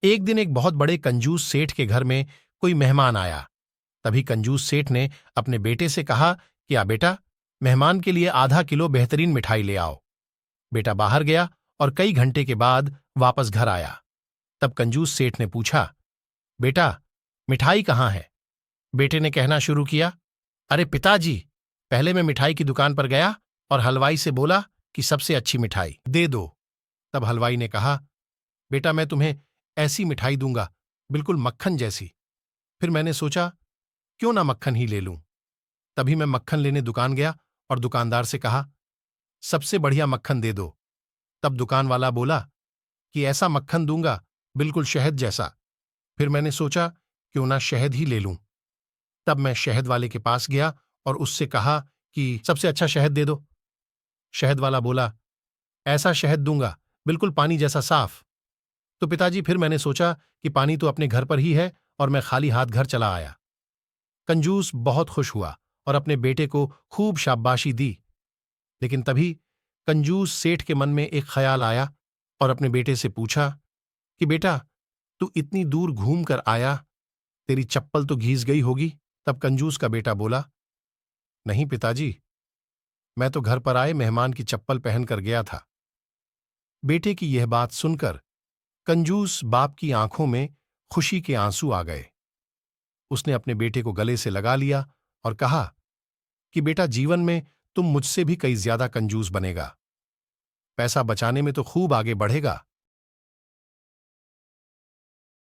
एक दिन एक बहुत बड़े कंजूस सेठ के घर में कोई मेहमान आया। तभी कंजूस सेठ ने अपने बेटे से कहा कि आ बेटा, मेहमान के लिए आधा किलो बेहतरीन मिठाई ले आओ। बेटा बाहर गया और कई घंटे के बाद वापस घर आया। तब कंजूस सेठ ने पूछा, बेटा, मिठाई कहाँ है? बेटे ने कहना शुरू किया, अरे पिताजी, पहले मैं मिठाई की दुकान पर गया और हलवाई से बोला कि सबसे अच्छी मिठाई दे दो। तब हलवाई ने कहा, बेटा मैं तुम्हें ऐसी मिठाई दूंगा, बिल्कुल मक्खन जैसी। फिर मैंने सोचा, क्यों ना मक्खन ही ले लूं। तभी मैं मक्खन लेने दुकान गया और दुकानदार से कहा, सबसे बढ़िया मक्खन दे दो। तब दुकान वाला बोला कि ऐसा मक्खन दूंगा, बिल्कुल शहद जैसा। फिर मैंने सोचा, क्यों ना शहद ही ले लूं। तब मैं शहद वाले के पास गया और उससे कहा कि सबसे अच्छा शहद दे दो। शहद वाला बोला, ऐसा शहद दूंगा, बिल्कुल पानी जैसा साफ। तो पिताजी, फिर मैंने सोचा कि पानी तो अपने घर पर ही है और मैं खाली हाथ घर चला आया। कंजूस बहुत खुश हुआ और अपने बेटे को खूब शाबाशी दी। लेकिन तभी कंजूस सेठ के मन में एक ख्याल आया और अपने बेटे से पूछा कि बेटा, तू इतनी दूर घूम कर आया, तेरी चप्पल तो घिस गई होगी। तब कंजूस का बेटा बोला, नहीं पिताजी, मैं तो घर पर आए मेहमान की चप्पल पहनकर गया था। बेटे की यह बात सुनकर कंजूस बाप की आंखों में खुशी के आंसू आ गए। उसने अपने बेटे को गले से लगा लिया और कहा कि बेटा, जीवन में तुम मुझसे भी कई ज्यादा कंजूस बनेगा। पैसा बचाने में तो खूब आगे बढ़ेगा,